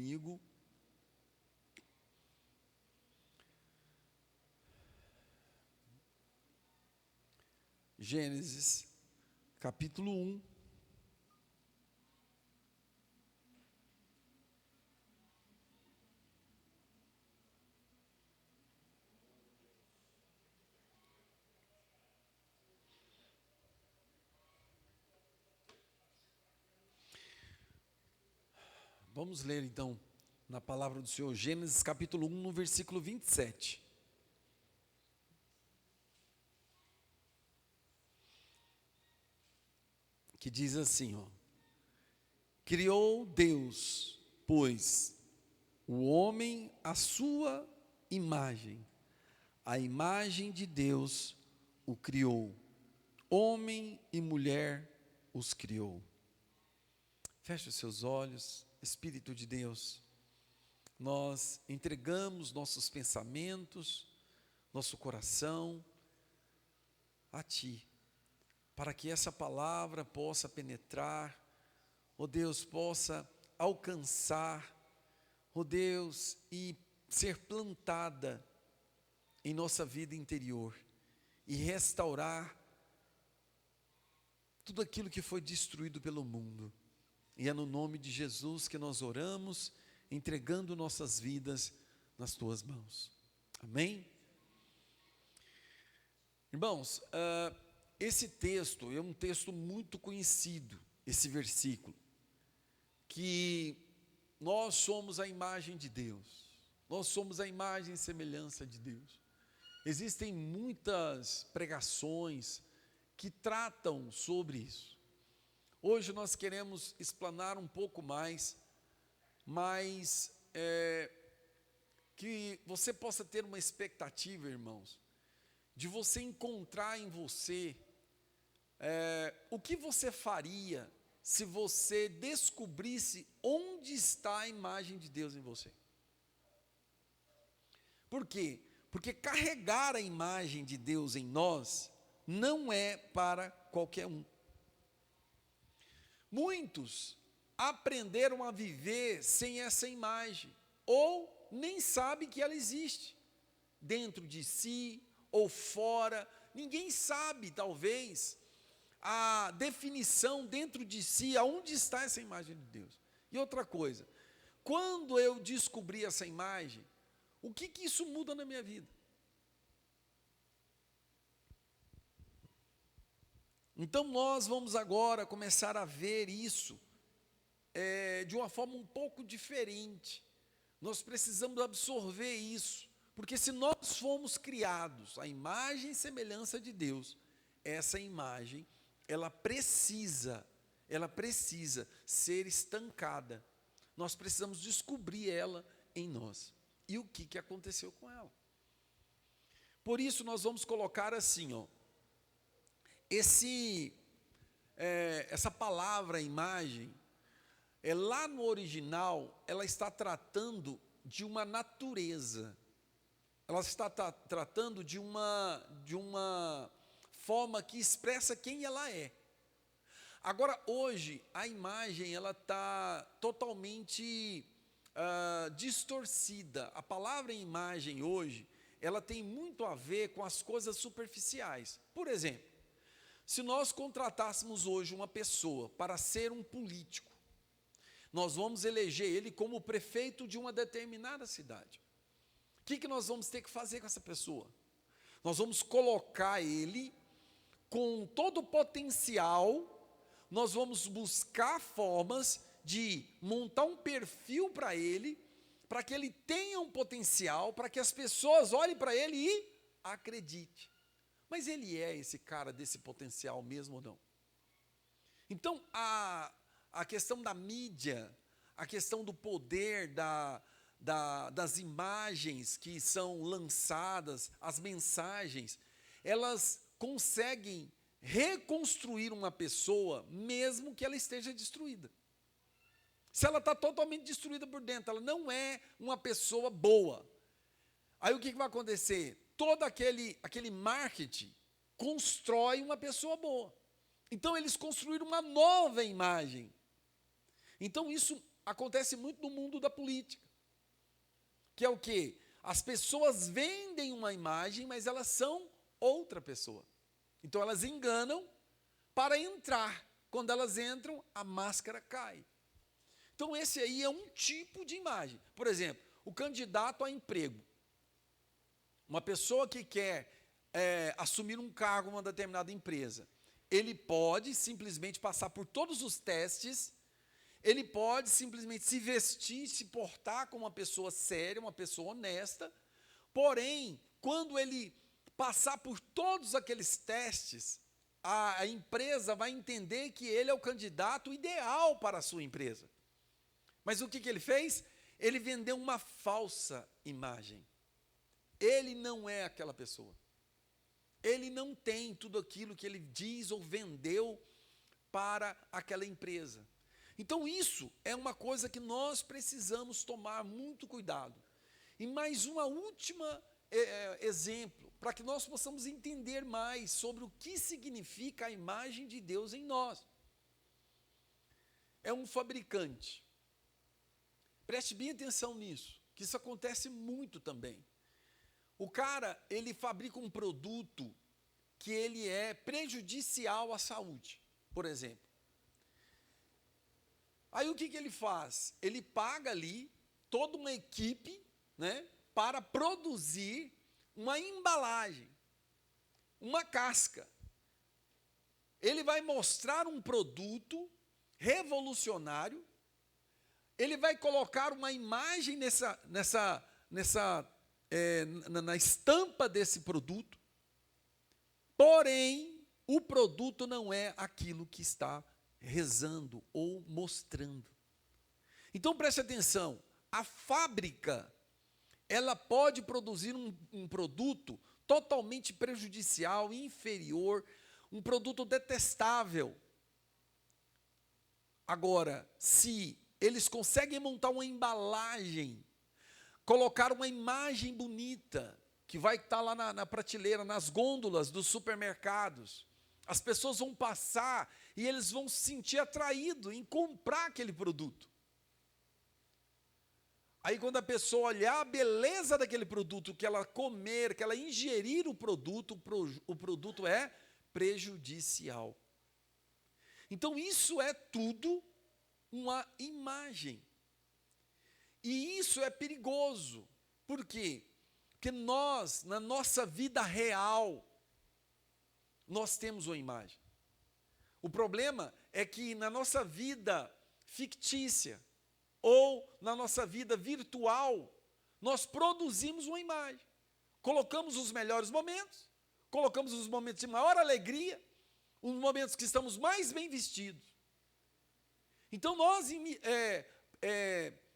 comigo. Gênesis, capítulo 1. Vamos ler então na palavra do Senhor, Gênesis capítulo 1, no versículo 27. Que diz assim, ó: criou Deus, pois, o homem à sua imagem, a imagem de Deus o criou, homem e mulher os criou. Feche os seus olhos. Espírito de Deus, nós entregamos nossos pensamentos, nosso coração a Ti, para que essa palavra possa penetrar, ó Deus, possa alcançar, ó Deus, e ser plantada em nossa vida interior e restaurar tudo aquilo que foi destruído pelo mundo. E é no nome de Jesus que nós oramos, entregando nossas vidas nas Tuas mãos. Amém? Irmãos, esse texto é um texto muito conhecido, esse versículo, que nós somos a imagem de Deus, nós somos a imagem e semelhança de Deus. Existem muitas pregações que tratam sobre isso. Hoje nós queremos explanar um pouco mais, mas que você possa ter uma expectativa, irmãos, de você encontrar em você o que você faria se você descobrisse onde está a imagem de Deus em você. Por quê? Porque carregar a imagem de Deus em nós não é para qualquer um. Muitos aprenderam a viver sem essa imagem, ou nem sabem que ela existe, dentro de si ou fora. Ninguém sabe, talvez, a definição dentro de si, aonde está essa imagem de Deus. E outra coisa, quando eu descobri essa imagem, o que isso muda na minha vida? Então nós vamos agora começar a ver isso de uma forma um pouco diferente. Nós precisamos absorver isso, porque se nós fomos criados à imagem e semelhança de Deus, essa imagem, ela precisa ser estancada. Nós precisamos descobrir ela em nós. E o que aconteceu com ela? Por isso nós vamos colocar assim, ó, essa palavra imagem, lá no original, ela está tratando de uma natureza, ela está tratando de uma forma que expressa quem ela é. Agora, hoje, a imagem ela está totalmente distorcida. A palavra imagem hoje, ela tem muito a ver com as coisas superficiais. Por exemplo, se nós contratássemos hoje uma pessoa para ser um político, nós vamos eleger ele como prefeito de uma determinada cidade. O que nós vamos ter que fazer com essa pessoa? Nós vamos colocar ele com todo o potencial, nós vamos buscar formas de montar um perfil para ele, para que ele tenha um potencial, para que as pessoas olhem para ele e acreditem. Mas ele é esse cara desse potencial mesmo ou não? Então, a questão da mídia, a questão do poder das imagens que são lançadas, as mensagens, elas conseguem reconstruir uma pessoa mesmo que ela esteja destruída. Se ela está totalmente destruída por dentro, ela não é uma pessoa boa. Aí o que vai acontecer? Todo aquele marketing constrói uma pessoa boa. Então eles construíram uma nova imagem. Então isso acontece muito no mundo da política, que é o quê? As pessoas vendem uma imagem, mas elas são outra pessoa. Então elas enganam para entrar. Quando elas entram, a máscara cai. Então esse aí é um tipo de imagem. Por exemplo, o candidato a emprego. Uma pessoa que quer assumir um cargo em uma determinada empresa, ele pode simplesmente passar por todos os testes, ele pode simplesmente se vestir, se portar como uma pessoa séria, uma pessoa honesta, porém, quando ele passar por todos aqueles testes, a empresa vai entender que ele é o candidato ideal para a sua empresa. Mas o que ele fez? Ele vendeu uma falsa imagem. Ele não é aquela pessoa. Ele não tem tudo aquilo que ele diz ou vendeu para aquela empresa. Então isso é uma coisa que nós precisamos tomar muito cuidado. E mais uma última exemplo, para que nós possamos entender mais sobre o que significa a imagem de Deus em nós. É um fabricante. Preste bem atenção nisso, que isso acontece muito também. O cara, ele fabrica um produto que ele é prejudicial à saúde, por exemplo. Aí o que ele faz? Ele paga ali toda uma equipe, né, para produzir uma embalagem, uma casca. Ele vai mostrar um produto revolucionário, ele vai colocar uma imagem na estampa desse produto, porém, o produto não é aquilo que está rezando ou mostrando. Então, preste atenção, a fábrica, ela pode produzir um produto totalmente prejudicial, inferior, um produto detestável. Agora, se eles conseguem montar uma embalagem, colocar uma imagem bonita, que vai estar lá na prateleira, nas gôndolas dos supermercados, as pessoas vão passar e eles vão se sentir atraídos em comprar aquele produto. Aí quando a pessoa olhar a beleza daquele produto, que ela comer, que ela ingerir o produto é prejudicial. Então isso é tudo uma imagem. E isso é perigoso. Por quê? Porque nós, na nossa vida real, nós temos uma imagem. O problema é que na nossa vida fictícia, ou na nossa vida virtual, nós produzimos uma imagem. Colocamos os melhores momentos, colocamos os momentos de maior alegria, os momentos que estamos mais bem vestidos. Então nós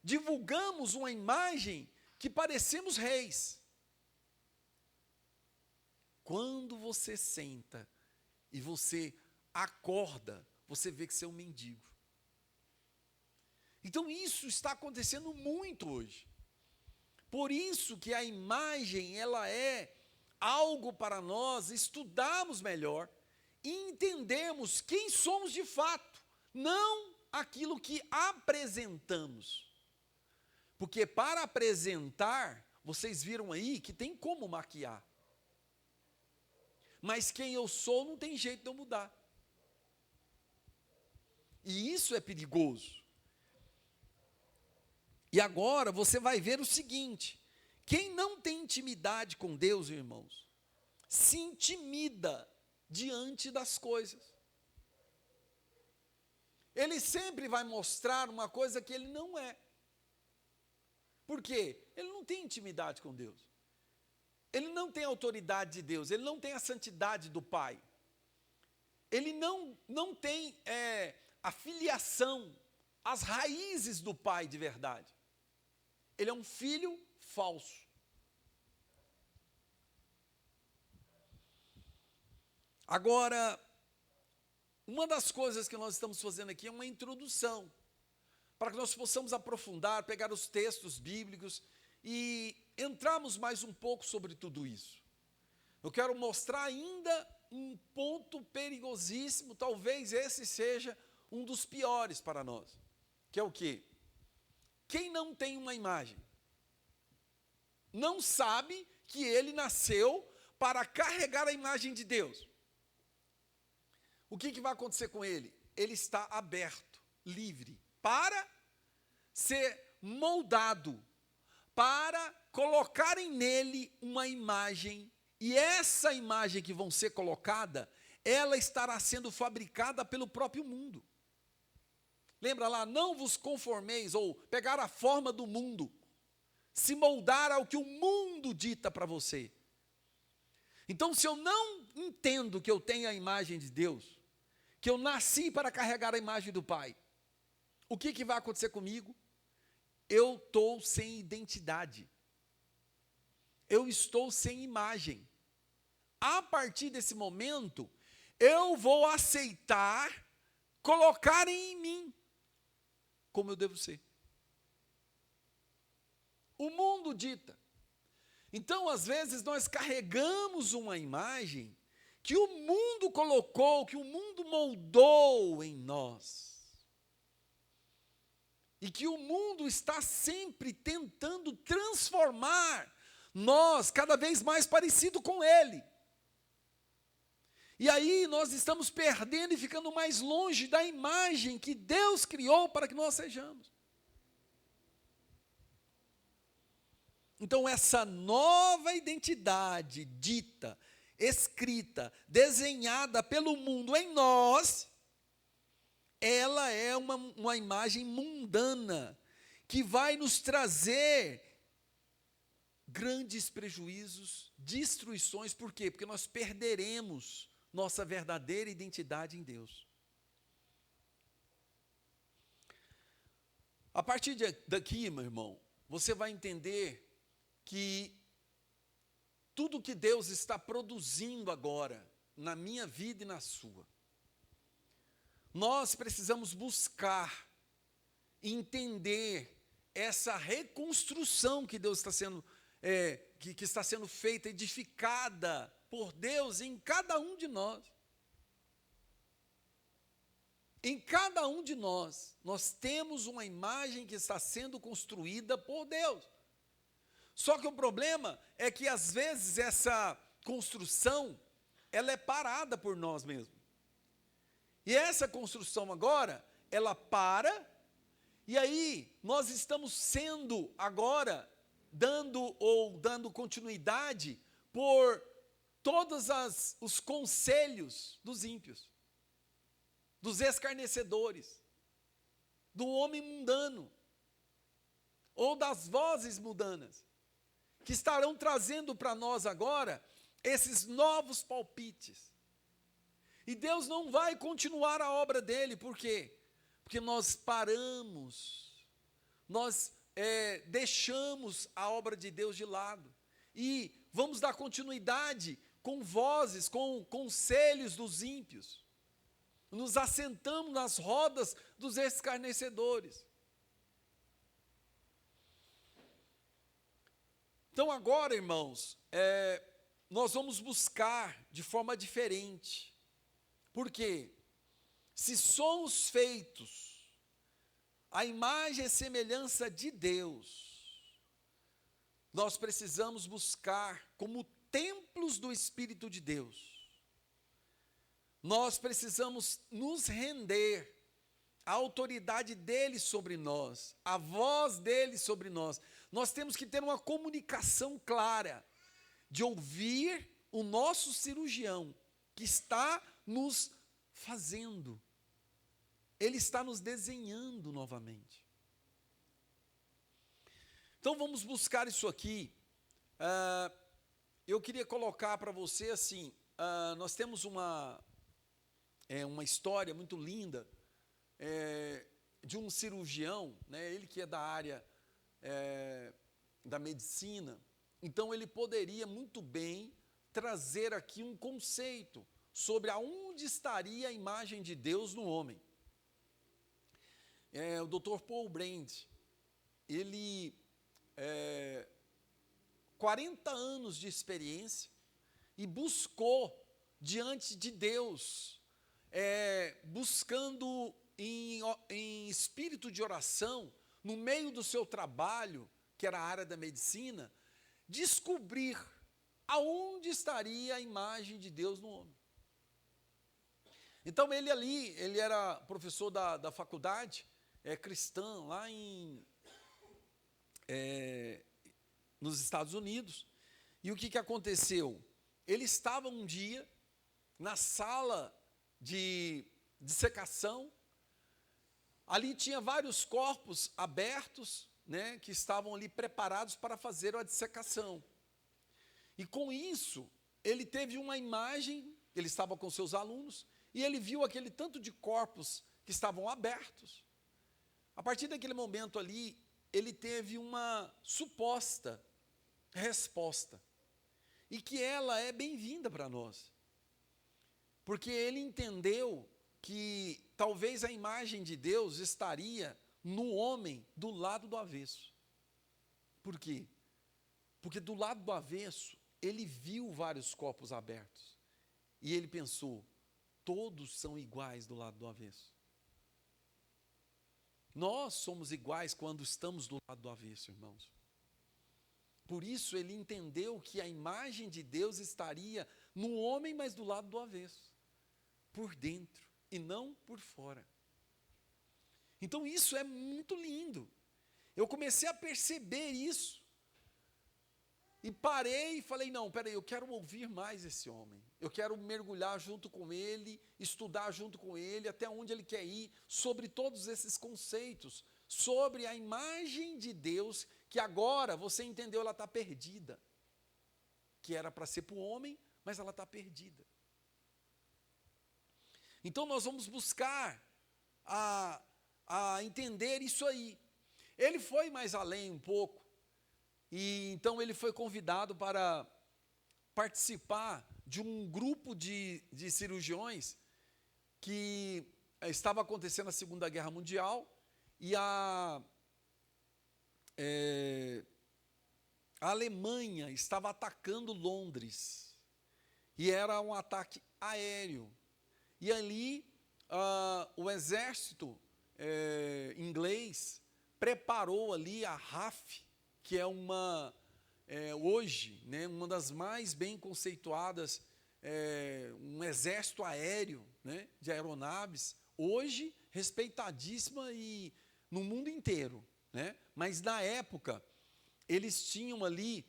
divulgamos uma imagem que parecemos reis. Quando você senta e você acorda, você vê que você é um mendigo. Então isso está acontecendo muito hoje. Por isso que a imagem, ela é algo para nós estudarmos melhor e entendermos quem somos de fato, não aquilo que apresentamos. Porque para apresentar, vocês viram aí que tem como maquiar. Mas quem eu sou não tem jeito de eu mudar. E isso é perigoso. E agora você vai ver o seguinte: quem não tem intimidade com Deus, irmãos, se intimida diante das coisas. Ele sempre vai mostrar uma coisa que ele não é. Por quê? Ele não tem intimidade com Deus. Ele não tem a autoridade de Deus, ele não tem a santidade do Pai. Ele não tem a filiação, as raízes do Pai de verdade. Ele é um filho falso. Agora, uma das coisas que nós estamos fazendo aqui é uma introdução, para que nós possamos aprofundar, pegar os textos bíblicos e entrarmos mais um pouco sobre tudo isso. Eu quero mostrar ainda um ponto perigosíssimo, talvez esse seja um dos piores para nós, que é o quê? Quem não tem uma imagem? Não sabe que ele nasceu para carregar a imagem de Deus. O que vai acontecer com ele? Ele está aberto, livre, para ser moldado, para colocarem nele uma imagem, e essa imagem que vão ser colocada, ela estará sendo fabricada pelo próprio mundo. Lembra lá, não vos conformeis, ou pegar a forma do mundo, se moldar ao que o mundo dita para você. Então, se eu não entendo que eu tenho a imagem de Deus, que eu nasci para carregar a imagem do Pai, o que vai acontecer comigo? Eu estou sem identidade. Eu estou sem imagem. A partir desse momento, eu vou aceitar colocarem em mim como eu devo ser. O mundo dita. Então, às vezes, nós carregamos uma imagem que o mundo colocou, que o mundo moldou em nós. E que o mundo está sempre tentando transformar nós cada vez mais parecido com ele. E aí nós estamos perdendo e ficando mais longe da imagem que Deus criou para que nós sejamos. Então essa nova identidade dita, escrita, desenhada pelo mundo em nós, ela é uma imagem mundana, que vai nos trazer grandes prejuízos, destruições. Por quê? Porque nós perderemos nossa verdadeira identidade em Deus. A partir daqui, meu irmão, você vai entender que tudo que Deus está produzindo agora, na minha vida e na sua, nós precisamos buscar, entender essa reconstrução que Deus está sendo, que está sendo feita, edificada por Deus em cada um de nós. Em cada um de nós, nós temos uma imagem que está sendo construída por Deus. Só que o problema é que, às vezes, essa construção, ela é parada por nós mesmos. E essa construção agora, ela para, e aí nós estamos sendo agora, dando continuidade por todos os conselhos dos ímpios, dos escarnecedores, do homem mundano, ou das vozes mundanas, que estarão trazendo para nós agora esses novos palpites. E Deus não vai continuar a obra dele, por quê? Porque nós paramos, nós deixamos a obra de Deus de lado, e vamos dar continuidade com vozes, com conselhos dos ímpios, nos assentamos nas rodas dos escarnecedores. Então agora, irmãos, nós vamos buscar de forma diferente. Por quê? Se somos feitos à imagem e semelhança de Deus, nós precisamos buscar como templos do Espírito de Deus. Nós precisamos nos render à autoridade dele sobre nós, à voz dele sobre nós. Nós temos que ter uma comunicação clara, de ouvir o nosso cirurgião, que está nos fazendo, ele está nos desenhando novamente. Então vamos buscar isso aqui. Eu queria colocar para você assim, nós temos uma história muito linda de um cirurgião, né, ele que é da área da medicina, então ele poderia muito bem trazer aqui um conceito sobre aonde estaria a imagem de Deus no homem. O Dr. Paul Brand, ele 40 anos de experiência e buscou diante de Deus, buscando em espírito de oração, no meio do seu trabalho, que era a área da medicina, descobrir aonde estaria a imagem de Deus no homem. Então ele era professor da faculdade cristã, lá nos Estados Unidos. E o que aconteceu? Ele estava um dia na sala de dissecação. Ali tinha vários corpos abertos, né, que estavam ali preparados para fazer a dissecação. E com isso, ele teve uma imagem, ele estava com seus alunos, e ele viu aquele tanto de corpos que estavam abertos. A partir daquele momento ali, ele teve uma suposta resposta, e que ela é bem-vinda para nós. Porque ele entendeu que talvez a imagem de Deus estaria no homem do lado do avesso. Por quê? Porque do lado do avesso, ele viu vários corpos abertos. E ele pensou, todos são iguais do lado do avesso. Nós somos iguais quando estamos do lado do avesso, irmãos. Por isso ele entendeu que a imagem de Deus estaria no homem, mas do lado do avesso. Por dentro e não por fora. Então isso é muito lindo. Eu comecei a perceber isso. E parei e falei, não, peraí, eu quero ouvir mais esse homem. Eu quero mergulhar junto com ele, estudar junto com ele, até onde ele quer ir, sobre todos esses conceitos, sobre a imagem de Deus, que agora, você entendeu, ela está perdida. Que era para ser para o homem, mas ela está perdida. Então nós vamos buscar a entender isso aí. Ele foi mais além um pouco, e então ele foi convidado para participar de um grupo de cirurgiões que estava acontecendo a Segunda Guerra Mundial, e a Alemanha estava atacando Londres, e era um ataque aéreo. E ali o exército inglês preparou ali a RAF, que é hoje, né, uma das mais bem conceituadas, um exército aéreo, né, de aeronaves, hoje respeitadíssima e no mundo inteiro, né? Mas na época eles tinham ali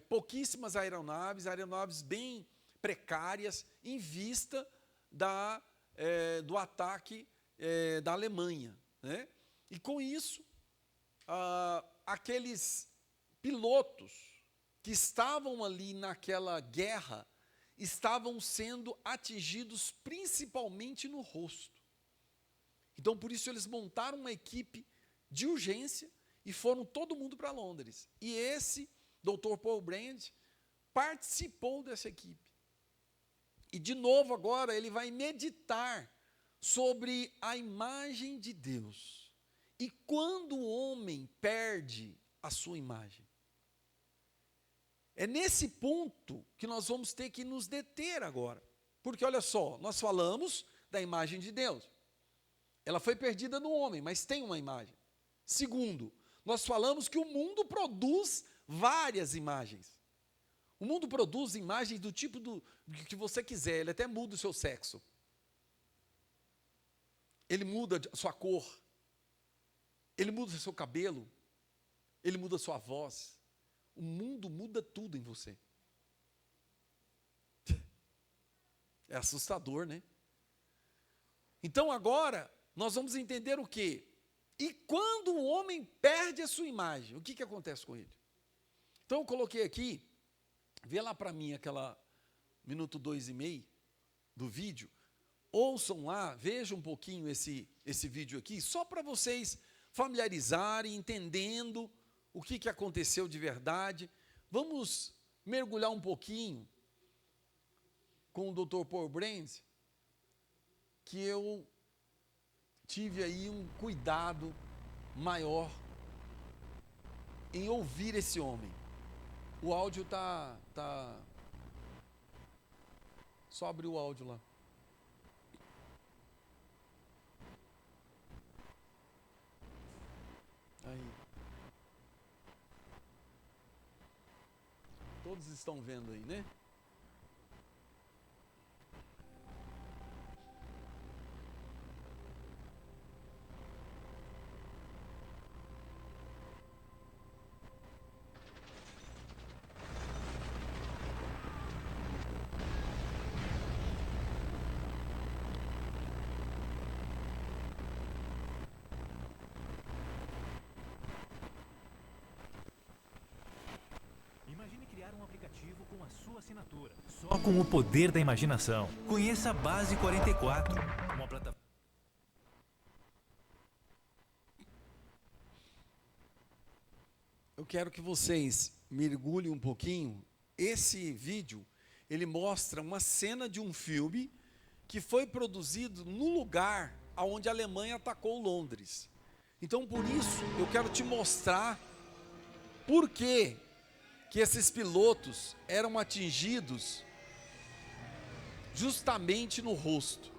pouquíssimas aeronaves bem precárias, em vista do ataque da Alemanha, né? E com isso, aqueles pilotos que estavam ali naquela guerra estavam sendo atingidos principalmente no rosto. Então, por isso, eles montaram uma equipe de urgência e foram todo mundo para Londres. E esse Dr. Paul Brand participou dessa equipe. E, de novo, agora, ele vai meditar sobre a imagem de Deus. E quando o homem perde a sua imagem? É nesse ponto que nós vamos ter que nos deter agora. Porque, olha só, nós falamos da imagem de Deus. Ela foi perdida no homem, mas tem uma imagem. Segundo, nós falamos que o mundo produz várias imagens. O mundo produz imagens do tipo que você quiser, ele até muda o seu sexo. Ele muda a sua cor. Ele muda o seu cabelo. Ele muda a sua voz. O mundo muda tudo em você. É assustador, né? Então agora, nós vamos entender o quê? E quando o homem perde a sua imagem, o que acontece com ele? Então eu coloquei aqui, vê lá para mim aquela minuto 2,5 do vídeo, ouçam lá, vejam um pouquinho esse vídeo aqui, só para vocês familiarizarem, entendendo o que aconteceu de verdade. Vamos mergulhar um pouquinho com o Dr. Paul Brand, que eu tive aí um cuidado maior em ouvir esse homem. O áudio tá... Só abrir o áudio lá. Aí. Todos estão vendo aí, né? Imagine criar um aplicativo com a sua assinatura, só com o poder da imaginação. Conheça a Base 44, uma plataforma. Eu quero que vocês mergulhem um pouquinho. Esse vídeo, ele mostra uma cena de um filme que foi produzido no lugar onde a Alemanha atacou Londres. Então, por isso, eu quero te mostrar por que esses pilotos eram atingidos justamente no rosto.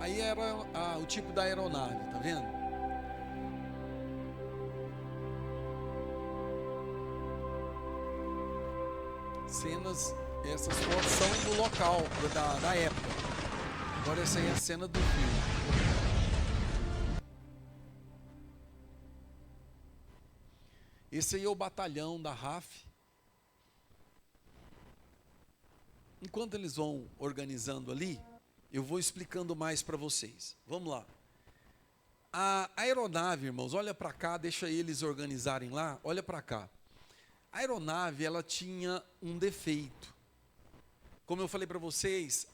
Aí era o tipo da aeronave, tá vendo? Cenas, essas fotos são do local, da época. Agora essa aí é a cena do filme. Esse aí é o batalhão da RAF. Enquanto eles vão organizando ali, eu vou explicando mais para vocês. Vamos lá. A aeronave, irmãos, olha para cá, deixa eles organizarem lá, olha para cá. A aeronave, ela tinha um defeito. Como eu falei para vocês,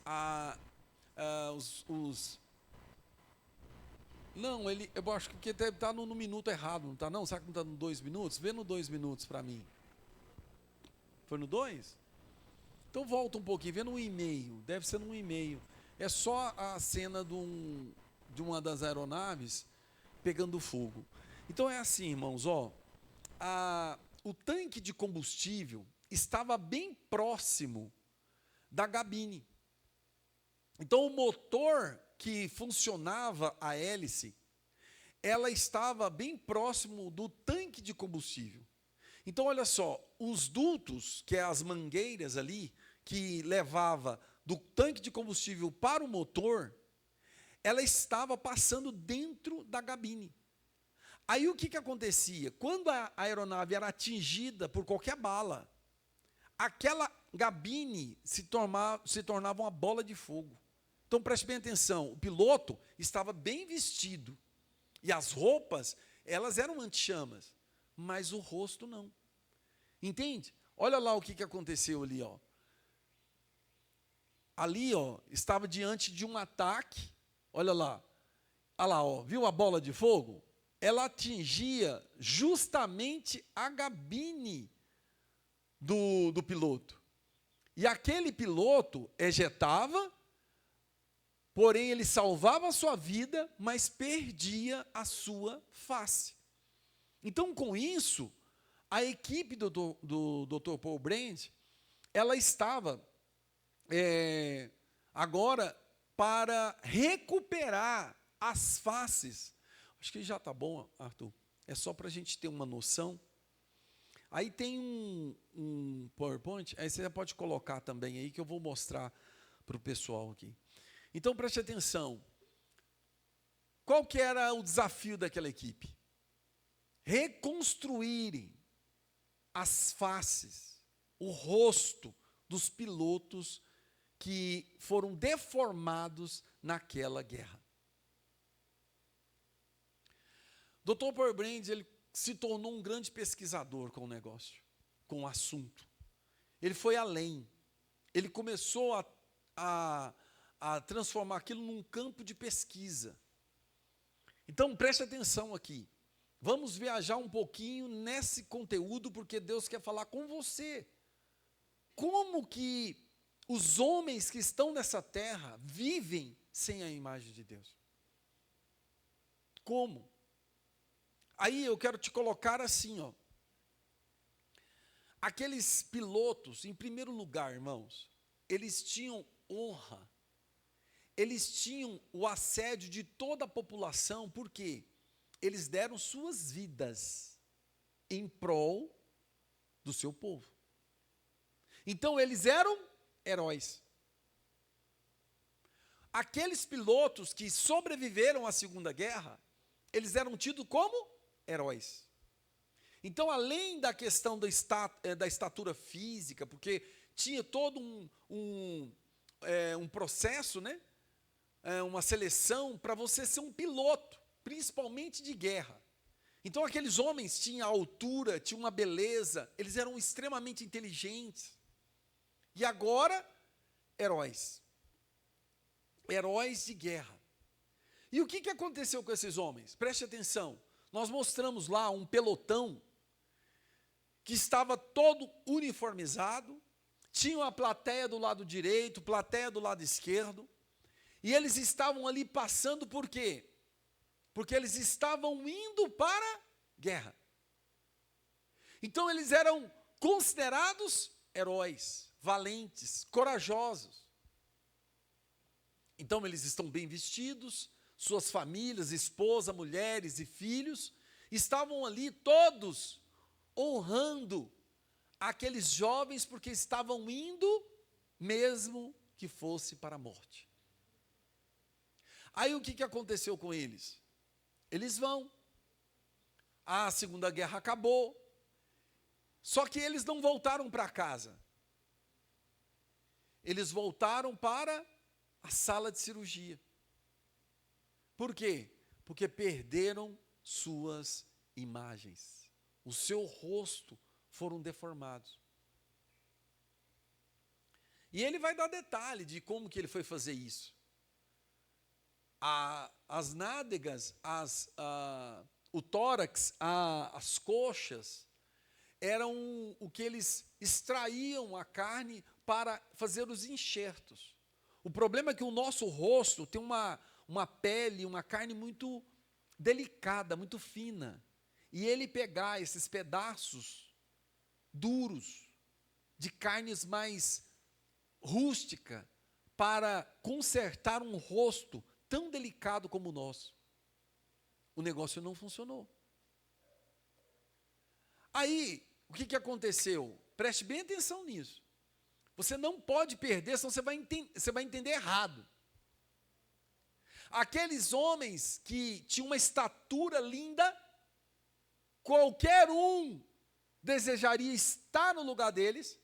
Não, eu acho que deve estar no minuto errado, não está não? Será que não está no 2 minutos? Vê no 2 minutos para mim. Foi no 2? Então volta um pouquinho, vê no 1,5, deve ser no 1,5. É só a cena de uma das aeronaves pegando fogo. Então é assim, irmãos, ó, o tanque de combustível estava bem próximo da cabine. Então o motor que funcionava a hélice, ela estava bem próximo do tanque de combustível. Então olha só, os dutos, que é as mangueiras ali, que levava do tanque de combustível para o motor, ela estava passando dentro da cabine. Aí o que acontecia? Quando a aeronave era atingida por qualquer bala, aquela cabine se tornava uma bola de fogo. Então preste bem atenção, o piloto estava bem vestido, e as roupas, elas eram anti-chamas, mas o rosto não. Entende? Olha lá o que aconteceu ali, ó. Ali, ó, estava diante de um ataque, olha lá, ó, viu a bola de fogo? Ela atingia justamente a cabine do piloto. E aquele piloto ejetava, porém ele salvava a sua vida, mas perdia a sua face. Então, com isso, a equipe do Dr. Paul Brand, ela estava agora para recuperar as faces. Acho que já está bom, Arthur. É só para a gente ter uma noção. Aí tem um PowerPoint, aí você pode colocar também aí, que eu vou mostrar para o pessoal aqui. Então, preste atenção. Qual que era o desafio daquela equipe? Reconstruírem as faces, o rosto dos pilotos que foram deformados naquela guerra. Dr. Paul Brand, ele se tornou um grande pesquisador com o negócio, com o assunto. Ele foi além. Ele começou a transformar aquilo num campo de pesquisa. Então, preste atenção aqui. Vamos viajar um pouquinho nesse conteúdo, porque Deus quer falar com você. Como que os homens que estão nessa terra vivem sem a imagem de Deus? Como? Aí eu quero te colocar assim, ó. aqueles pilotos, em primeiro lugar, irmãos, eles tinham honra, eles tinham o assédio de toda a população, porque eles deram suas vidas em prol do seu povo. Então, eles eram heróis. Aqueles pilotos que sobreviveram à Segunda Guerra, eles eram tidos como heróis. Então, além da questão da estatura física, porque tinha todo um processo, né? Uma seleção para você ser um piloto, principalmente de guerra. Então, aqueles homens tinham altura, tinham uma beleza, eles eram extremamente inteligentes. E agora, heróis. Heróis de guerra. E o que aconteceu com esses homens? Preste atenção. Nós mostramos lá um pelotão que estava todo uniformizado, tinha uma plateia do lado direito, plateia do lado esquerdo, e eles estavam ali passando por quê? Porque eles estavam indo para guerra. Então eles eram considerados heróis, valentes, corajosos. Então eles estão bem vestidos, suas famílias, esposa, mulheres e filhos, estavam ali todos honrando aqueles jovens, porque estavam indo, mesmo que fosse para a morte. Aí o que aconteceu com eles? Eles vão. A Segunda Guerra acabou. Só que eles não voltaram para casa. Eles voltaram para a sala de cirurgia. Por quê? Porque perderam suas imagens. O seu rosto foram deformados. E ele vai dar detalhe de como que ele foi fazer isso. As nádegas, o tórax, as coxas, eram o que eles extraíam a carne para fazer os enxertos. O problema é que o nosso rosto tem uma pele, uma carne muito delicada, muito fina. E ele pegar esses pedaços duros, de carnes mais rústica, para consertar um rosto tão delicado como o nosso. O negócio não funcionou. Aí, o que aconteceu? Preste bem atenção nisso. Você não pode perder, senão você vai entender errado. Aqueles homens que tinham uma estatura linda, qualquer um desejaria estar no lugar deles,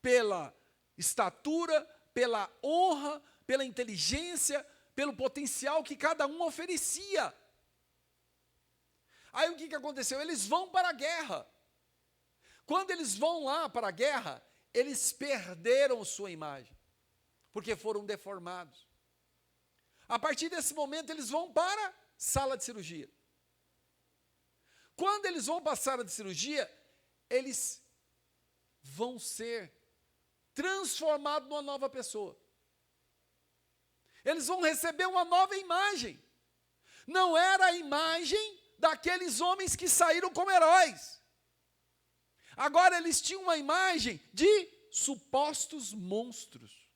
pela estatura, pela honra, pela inteligência, pelo potencial que cada um oferecia. Aí o que aconteceu? Eles vão para a guerra. Quando eles vão lá para a guerra, eles perderam sua imagem, porque foram deformados. A partir desse momento, eles vão para a sala de cirurgia. Quando eles vão para a sala de cirurgia, eles vão ser transformados numa nova pessoa. Eles vão receber uma nova imagem. Não era a imagem daqueles homens que saíram como heróis. Agora eles tinham uma imagem de supostos monstros.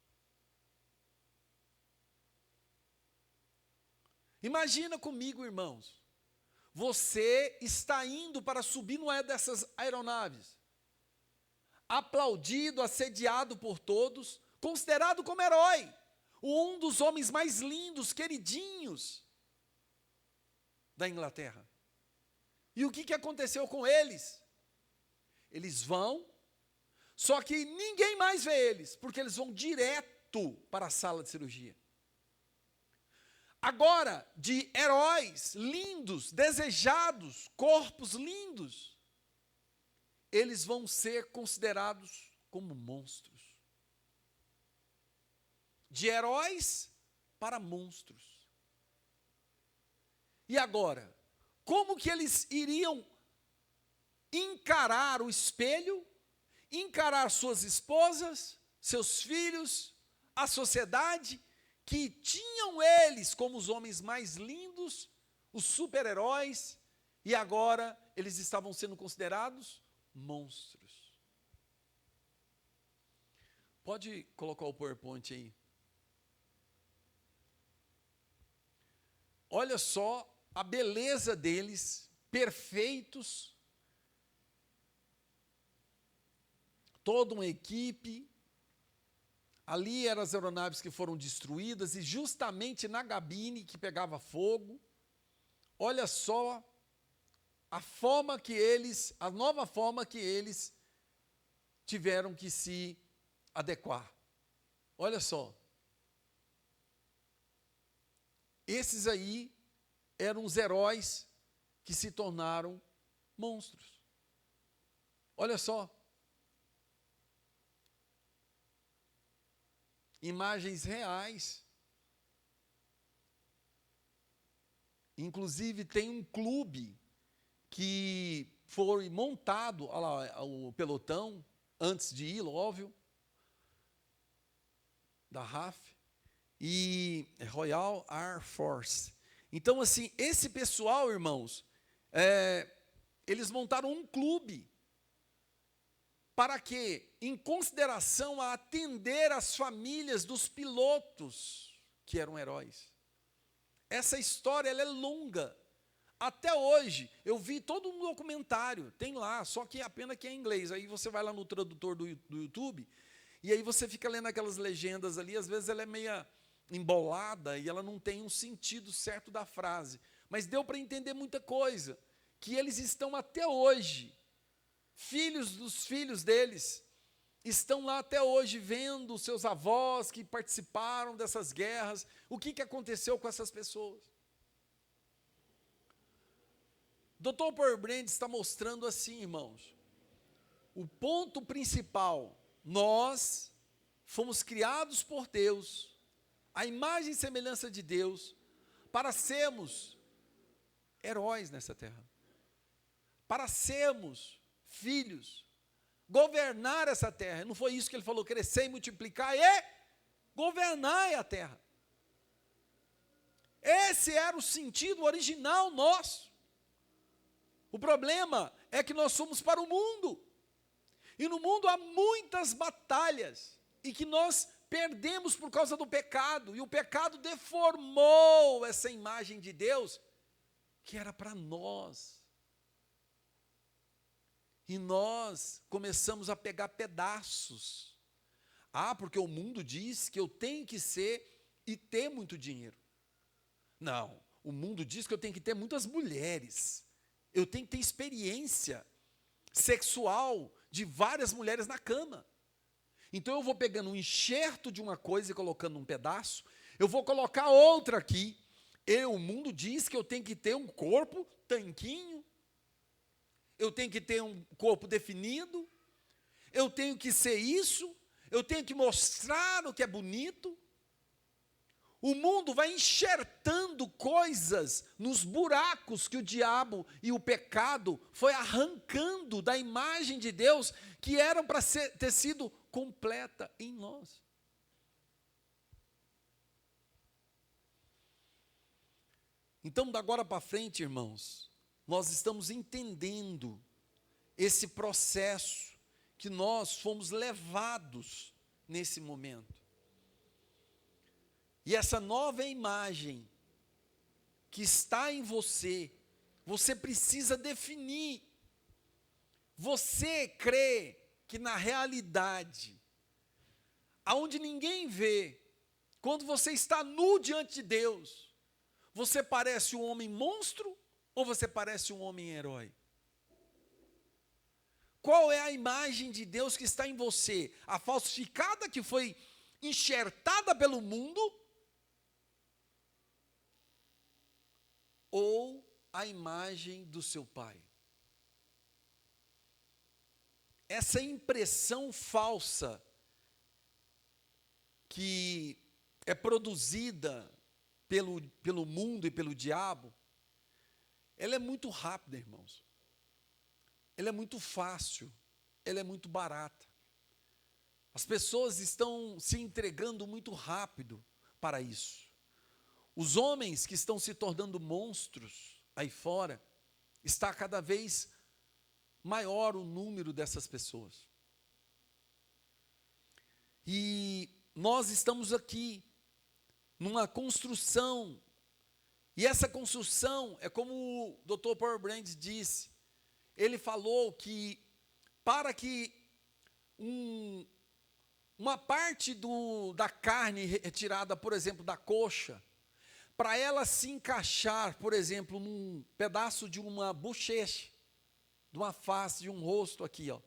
Imagina comigo, irmãos. Você está indo para subir numa dessas aeronaves, aplaudido, assediado por todos, considerado como herói, um dos homens mais lindos, queridinhos da Inglaterra. E o que aconteceu com eles? Eles vão, só que ninguém mais vê eles, porque eles vão direto para a sala de cirurgia. Agora, de heróis lindos, desejados, corpos lindos, eles vão ser considerados como monstros. De heróis para monstros. E agora, como que eles iriam encarar o espelho, encarar suas esposas, seus filhos, a sociedade, que tinham eles como os homens mais lindos, os super-heróis, e agora eles estavam sendo considerados monstros. Pode colocar o PowerPoint aí. Olha só a beleza deles, perfeitos, toda uma equipe. Ali eram as aeronaves que foram destruídas e justamente na cabine que pegava fogo. Olha só a nova forma que eles tiveram que se adequar. Olha só. Esses aí eram os heróis que se tornaram monstros. Olha só. Imagens reais. Inclusive tem um clube que foi montado, olha lá, o pelotão, antes de ir, óbvio, da RAF, e Royal Air Force. Então, assim, esse pessoal, irmãos, eles montaram um clube para que, em consideração a atender as famílias dos pilotos que eram heróis. Essa história ela é longa. Até hoje, eu vi todo um documentário, tem lá, só que a pena que é em inglês. Aí você vai lá no tradutor do YouTube, e aí você fica lendo aquelas legendas ali, às vezes ela é meia embolada e ela não tem um sentido certo da frase. Mas deu para entender muita coisa, que eles estão até hoje, filhos dos filhos deles, estão lá até hoje vendo os seus avós que participaram dessas guerras, o que aconteceu com essas pessoas. Dr. Powerbrand está mostrando assim, irmãos, o ponto principal, nós fomos criados por Deus, a imagem e semelhança de Deus, para sermos heróis nessa terra, para sermos filhos, governar essa terra. Não foi isso que ele falou, crescer e multiplicar e governar a terra. Esse era o sentido original nosso. O problema é que nós somos para o mundo, e no mundo há muitas batalhas, e que nós perdemos por causa do pecado, e o pecado deformou essa imagem de Deus, que era para nós. E nós começamos a pegar pedaços. Porque o mundo diz que eu tenho que ser e ter muito dinheiro. Não, o mundo diz que eu tenho que ter muitas mulheres. Eu tenho que ter experiência sexual de várias mulheres na cama. Então eu vou pegando um enxerto de uma coisa e colocando um pedaço, eu vou colocar outra aqui. O mundo diz que eu tenho que ter um corpo tanquinho, eu tenho que ter um corpo definido, eu tenho que ser isso, eu tenho que mostrar o que é bonito. O mundo vai enxertando coisas nos buracos que o diabo e o pecado foi arrancando da imagem de Deus, que eram para ter sido completa em nós. Então, da agora para frente, irmãos, nós estamos entendendo esse processo que nós fomos levados nesse momento. E essa nova imagem que está em você, você precisa definir. Você crê que na realidade, aonde ninguém vê, quando você está nu diante de Deus, você parece um homem monstro ou você parece um homem herói? Qual é a imagem de Deus que está em você? A falsificada que foi enxertada pelo mundo? Ou a imagem do seu pai? Essa impressão falsa que é produzida pelo mundo e pelo diabo, ela é muito rápida, irmãos. Ela é muito fácil, ela é muito barata. As pessoas estão se entregando muito rápido para isso. Os homens que estão se tornando monstros aí fora, está cada vez maior o número dessas pessoas. E nós estamos aqui numa construção. E essa construção é como o Dr. Paul Brand disse. Ele falou que para que uma parte da carne retirada, por exemplo, da coxa, para ela se encaixar, por exemplo, num pedaço de uma bochecha, de uma face, de um rosto aqui, ó.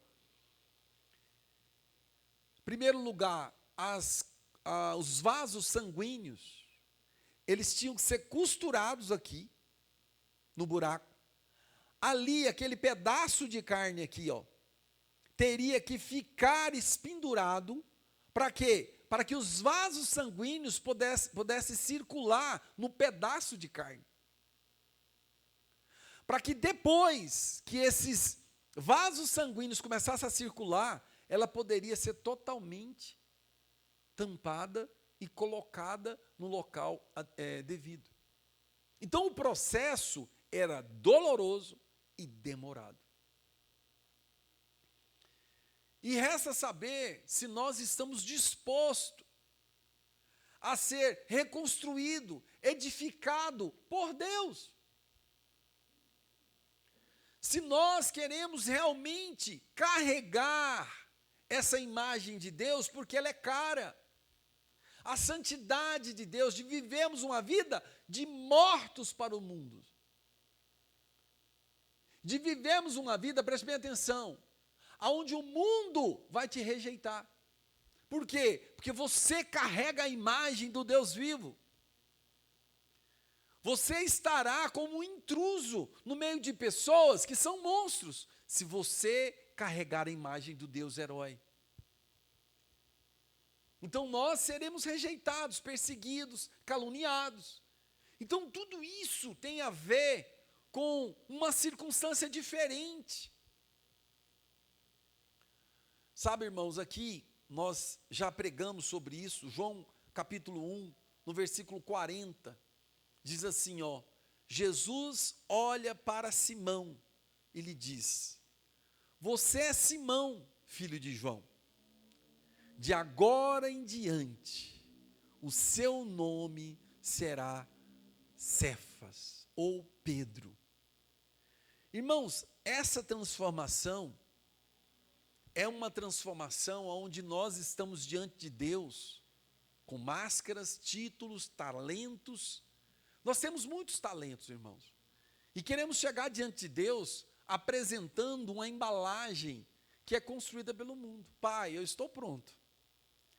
Em primeiro lugar, os vasos sanguíneos, eles tinham que ser costurados aqui, no buraco. Ali, aquele pedaço de carne aqui, ó, teria que ficar espendurado. Para quê? Para que os vasos sanguíneos pudessem circular no pedaço de carne. Para que depois que esses vasos sanguíneos começassem a circular, ela poderia ser totalmente tampada e colocada no local devido. Então o processo era doloroso e demorado. E resta saber se nós estamos dispostos a ser reconstruído, edificado por Deus. Se nós queremos realmente carregar essa imagem de Deus, porque ela é cara. A santidade de Deus, de vivermos uma vida de mortos para o mundo. De vivermos uma vida, preste bem atenção, aonde o mundo vai te rejeitar. Por quê? Porque você carrega a imagem do Deus vivo. Você estará como um intruso no meio de pessoas que são monstros, se você carregar a imagem do Deus herói. Então nós seremos rejeitados, perseguidos, caluniados. Então tudo isso tem a ver com uma circunstância diferente. Sabe, irmãos, aqui nós já pregamos sobre isso. João capítulo 1, no versículo 40, diz assim, ó: Jesus olha para Simão e lhe diz: você é Simão, filho de João. De agora em diante, o seu nome será Cefas, ou Pedro. Irmãos, essa transformação é uma transformação onde nós estamos diante de Deus, com máscaras, títulos, talentos. Nós temos muitos talentos, irmãos, e queremos chegar diante de Deus apresentando uma embalagem que é construída pelo mundo. Pai, eu estou pronto.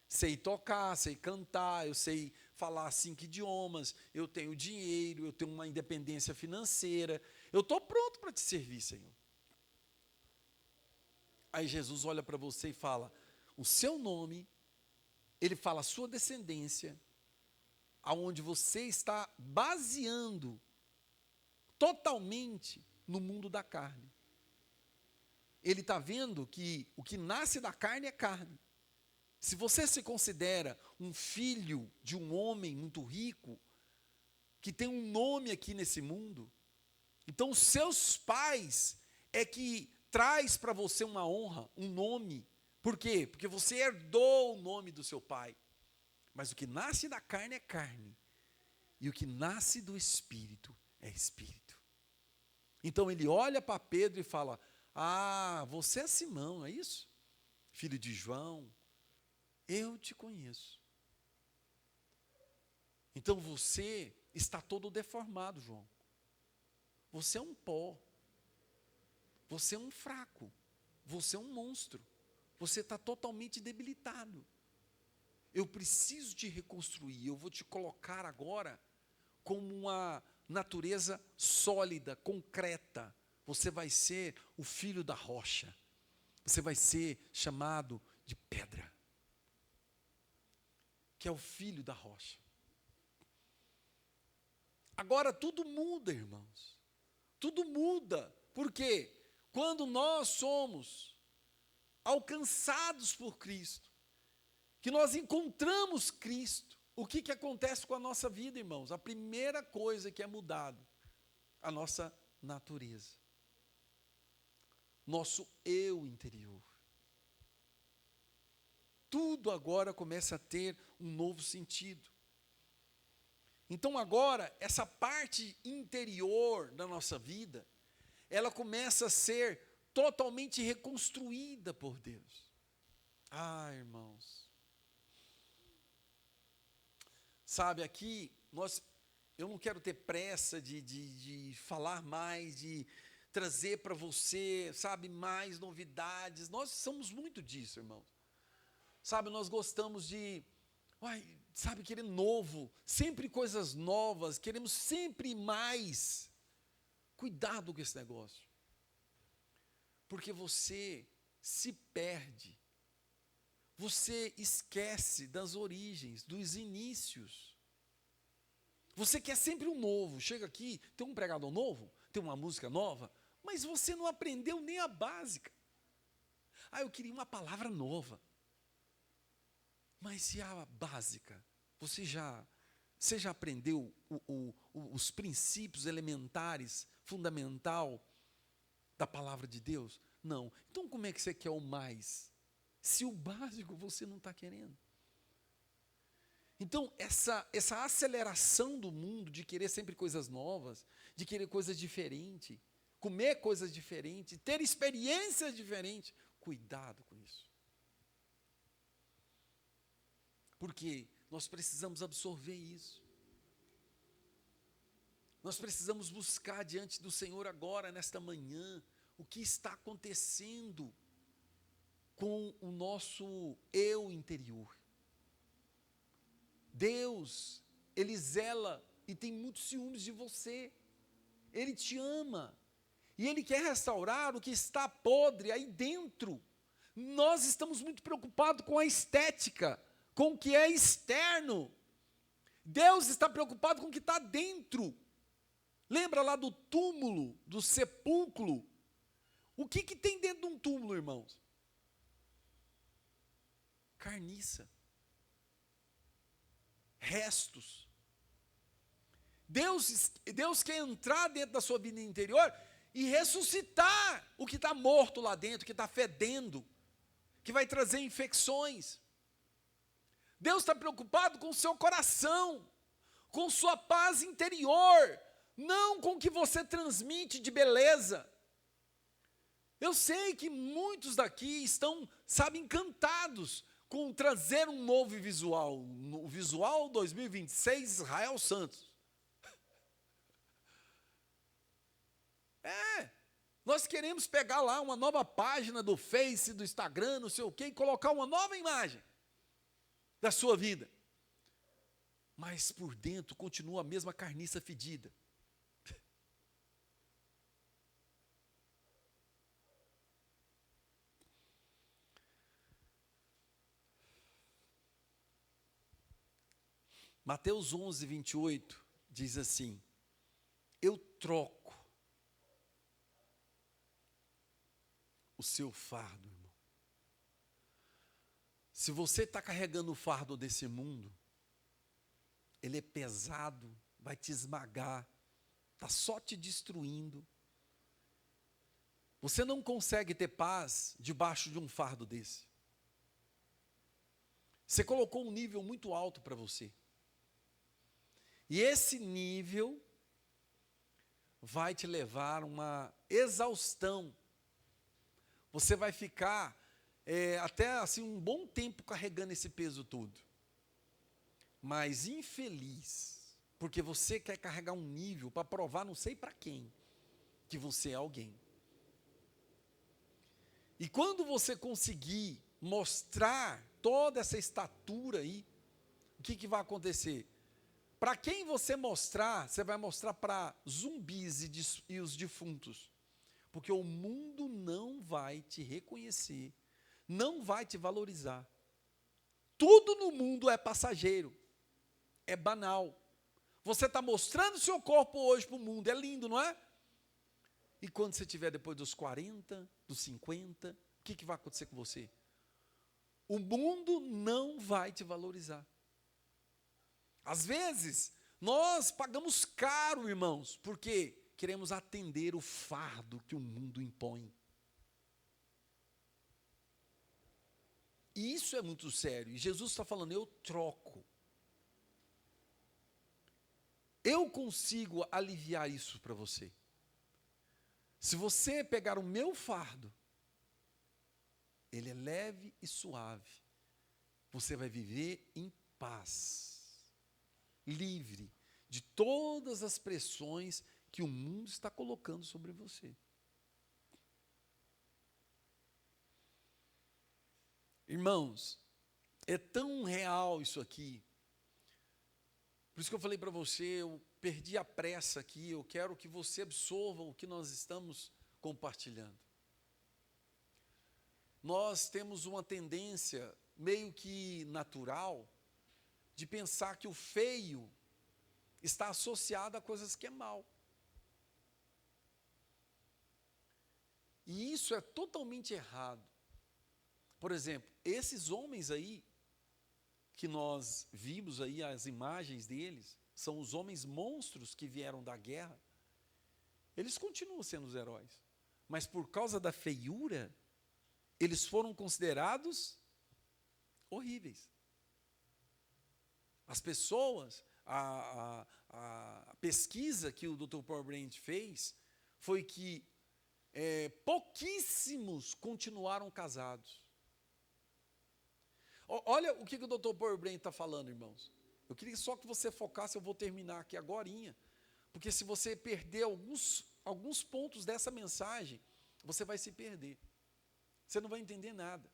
Sei tocar, sei cantar, eu sei falar 5 idiomas, eu tenho dinheiro, eu tenho uma independência financeira, eu estou pronto para te servir, Senhor. Aí Jesus olha para você e fala, o seu nome, ele fala a sua descendência, aonde você está baseando totalmente no mundo da carne. Ele está vendo que o que nasce da carne é carne. Se você se considera um filho de um homem muito rico, que tem um nome aqui nesse mundo, então os seus pais é que traz para você uma honra, um nome. Por quê? Porque você herdou o nome do seu pai. Mas o que nasce da carne é carne, e o que nasce do Espírito é Espírito. Então ele olha para Pedro e fala, você é Simão, é isso? Filho de João, eu te conheço. Então você está todo deformado, João. Você é um pó. Você é um fraco. Você é um monstro. Você está totalmente debilitado. Eu preciso te reconstruir. Eu vou te colocar agora como uma natureza sólida, concreta. Você vai ser o filho da rocha. Você vai ser chamado de pedra, que é o filho da rocha. Agora tudo muda, irmãos. Tudo muda. Por quê? Quando nós somos alcançados por Cristo, que nós encontramos Cristo, o que acontece com a nossa vida, irmãos? A primeira coisa que é mudado, a nossa natureza. Nosso eu interior. tudo agora começa a ter um novo sentido. Então agora, essa parte interior da nossa vida, ela começa a ser totalmente reconstruída por Deus. Ah, irmãos. Sabe, aqui, eu não quero ter pressa de falar mais, de trazer para você, sabe, mais novidades. Nós somos muito disso, irmãos. Sabe, nós gostamos sabe, querer novo, sempre coisas novas, queremos sempre mais. Cuidado com esse negócio. Porque você se perde. Você esquece das origens, dos inícios. Você quer sempre um novo. Chega aqui, tem um pregador novo, tem uma música nova, mas você não aprendeu nem a básica. Eu queria uma palavra nova. Mas se a básica, você já aprendeu os princípios elementares, fundamental da palavra de Deus? Não. Então como é que você quer o mais? Se o básico você não está querendo. Então, essa aceleração do mundo de querer sempre coisas novas, de querer coisas diferentes, comer coisas diferentes, ter experiências diferentes, cuidado com isso. Porque nós precisamos absorver isso. Nós precisamos buscar diante do Senhor agora, nesta manhã, o que está acontecendo com o nosso eu interior. Deus, Ele zela e tem muitos ciúmes de você. Ele te ama. E Ele quer restaurar o que está podre aí dentro. Nós estamos muito preocupados com a estética, com o que é externo. Deus está preocupado com o que está dentro. Lembra lá do túmulo, do sepulcro? O que tem dentro de um túmulo, irmãos? Carniça. Restos. Deus quer entrar dentro da sua vida interior e ressuscitar o que está morto lá dentro, que está fedendo, que vai trazer infecções. Deus está preocupado com o seu coração, com sua paz interior, não com o que você transmite de beleza. Eu sei que muitos daqui estão, sabe, encantados com trazer um novo visual, o visual 2026 Israel Santos. Nós queremos pegar lá uma nova página do Face, do Instagram, não sei o quê, e colocar uma nova imagem da sua vida. Mas por dentro continua a mesma carniça fedida. Mateus 11, 28 diz assim: eu troco o seu fardo, irmão. Se você está carregando o fardo desse mundo, ele é pesado, vai te esmagar, está só te destruindo. Você não consegue ter paz debaixo de um fardo desse. Você colocou um nível muito alto para você. E esse nível vai te levar a uma exaustão. Você vai ficar até assim um bom tempo carregando esse peso todo. Mas infeliz, porque você quer carregar um nível para provar não sei para quem, que você é alguém. E quando você conseguir mostrar toda essa estatura aí, o que vai acontecer? Para quem você mostrar, você vai mostrar para zumbis e os defuntos. Porque o mundo não vai te reconhecer, não vai te valorizar. Tudo no mundo é passageiro, é banal. Você está mostrando seu corpo hoje para o mundo, é lindo, não é? E quando você tiver depois dos 40, dos 50, o que vai acontecer com você? O mundo não vai te valorizar. Às vezes, nós pagamos caro, irmãos, porque queremos atender o fardo que o mundo impõe. E isso é muito sério. E Jesus está falando, eu troco. Eu consigo aliviar isso para você. Se você pegar o meu fardo, ele é leve e suave. Você vai viver em paz, livre de todas as pressões que o mundo está colocando sobre você. Irmãos, é tão real isso aqui. Por isso que eu falei para você, eu perdi a pressa aqui, eu quero que você absorva o que nós estamos compartilhando. Nós temos uma tendência meio que natural de pensar que o feio está associado a coisas que é mal. E isso é totalmente errado. Por exemplo, esses homens aí, que nós vimos aí as imagens deles, são os homens monstros que vieram da guerra, eles continuam sendo os heróis. Mas por causa da feiura, eles foram considerados horríveis. As pessoas, a pesquisa que o Dr. Paul Brand fez, foi que pouquíssimos continuaram casados. Olha o que o Dr. Paul Brand está falando, irmãos. Eu queria só que você focasse, eu vou terminar aqui agorinha, porque se você perder alguns pontos dessa mensagem, você vai se perder. Você não vai entender nada.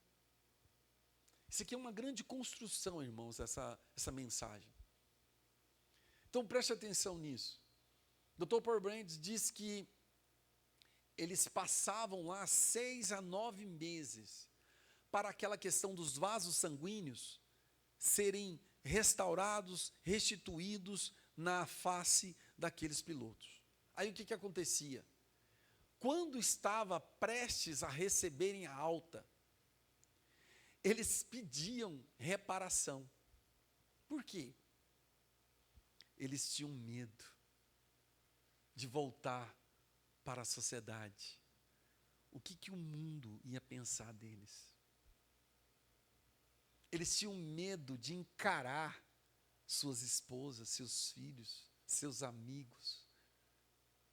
Isso aqui é uma grande construção, irmãos, essa mensagem. Então preste atenção nisso. Dr. Paul Brand diz que eles passavam lá 6 a 9 meses para aquela questão dos vasos sanguíneos serem restaurados, restituídos na face daqueles pilotos. Aí o que acontecia? Quando estava prestes a receberem a alta, eles pediam reparação. Por quê? Eles tinham medo de voltar para a sociedade. O que o mundo ia pensar deles? Eles tinham medo de encarar suas esposas, seus filhos, seus amigos,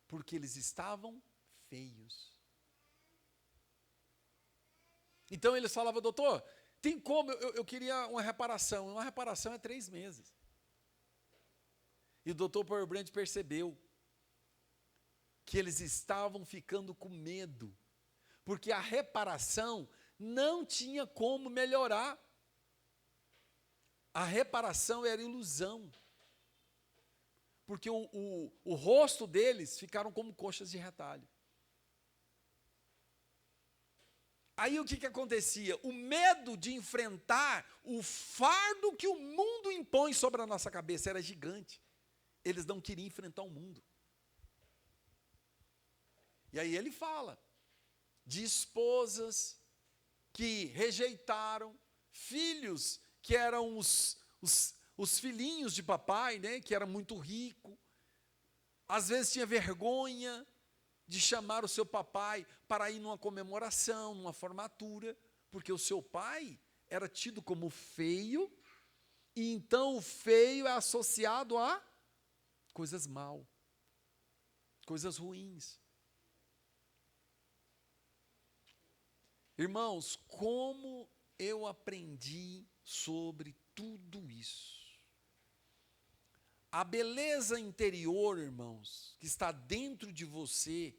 porque eles estavam feios. Então eles falavam, doutor, tem como, eu queria uma reparação é 3 meses. E o Dr. Paul Brand percebeu que eles estavam ficando com medo, porque a reparação não tinha como melhorar. A reparação era ilusão, porque o rosto deles ficaram como coxas de retalho. Aí o que acontecia? O medo de enfrentar o fardo que o mundo impõe sobre a nossa cabeça era gigante. Eles não queriam enfrentar o mundo. E aí ele fala de esposas que rejeitaram, filhos que eram os filhinhos de papai, né, que era muito rico, às vezes tinha vergonha de chamar o seu papai para ir numa comemoração, numa formatura, porque o seu pai era tido como feio, e então o feio é associado a coisas mal, coisas ruins. Irmãos, como eu aprendi sobre tudo isso? A beleza interior, irmãos, que está dentro de você,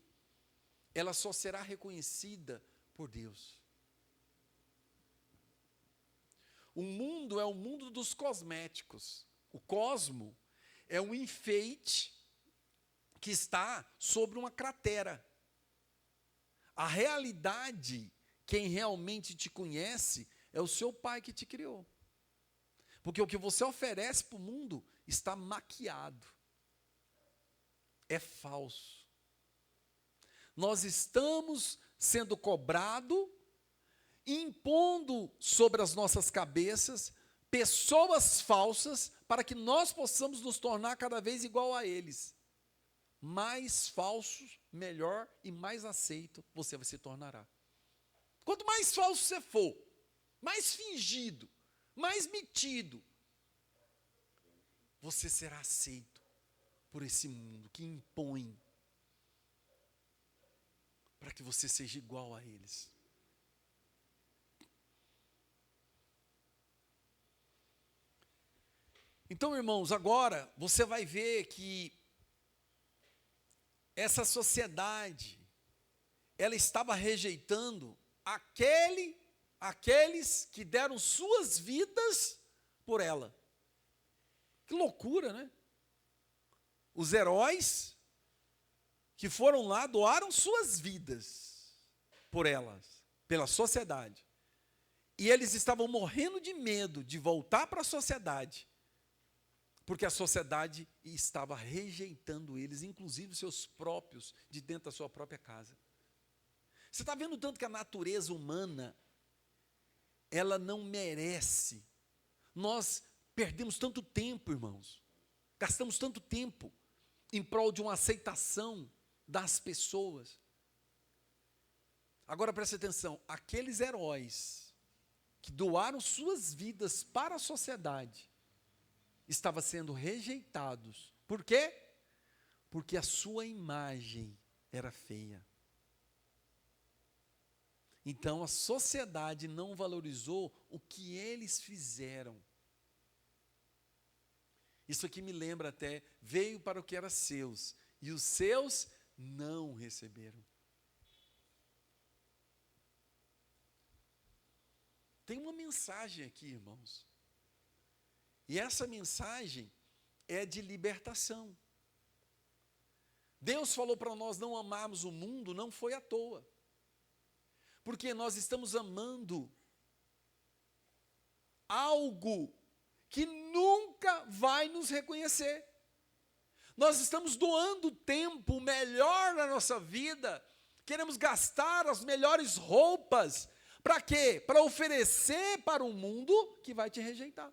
ela só será reconhecida por Deus. O mundo é o mundo dos cosméticos. O cosmo é um enfeite que está sobre uma cratera. A realidade, quem realmente te conhece, é o seu pai que te criou. Porque o que você oferece para o mundo está maquiado. É falso. Nós estamos sendo cobrados, impondo sobre as nossas cabeças pessoas falsas para que nós possamos nos tornar cada vez igual a eles. Mais falsos, melhor e mais aceito você se tornará. Quanto mais falso você for, mais fingido, mais metido, você será aceito por esse mundo que impõe para que você seja igual a eles. Então, irmãos, agora você vai ver que essa sociedade, ela estava rejeitando aqueles que deram suas vidas por ela. Que loucura, né? Os heróis que foram lá doaram suas vidas por elas, pela sociedade. E eles estavam morrendo de medo de voltar para a sociedade, porque a sociedade estava rejeitando eles, inclusive os seus próprios, de dentro da sua própria casa. Você está vendo tanto que a natureza humana, ela não merece. Nós perdemos tanto tempo, irmãos, gastamos tanto tempo em prol de uma aceitação das pessoas. Agora preste atenção, aqueles heróis que doaram suas vidas para a sociedade, estavam sendo rejeitados. Por quê? Porque a sua imagem era feia. Então a sociedade não valorizou o que eles fizeram. Isso aqui me lembra até, veio para o que era seus, e os seus não receberam. Tem uma mensagem aqui, irmãos. E essa mensagem é de libertação. Deus falou para nós não amarmos o mundo, não foi à toa. Porque nós estamos amando algo que nunca vai nos reconhecer. Nós estamos doando tempo, o melhor da nossa vida, queremos gastar as melhores roupas, para quê? Para oferecer para um mundo que vai te rejeitar.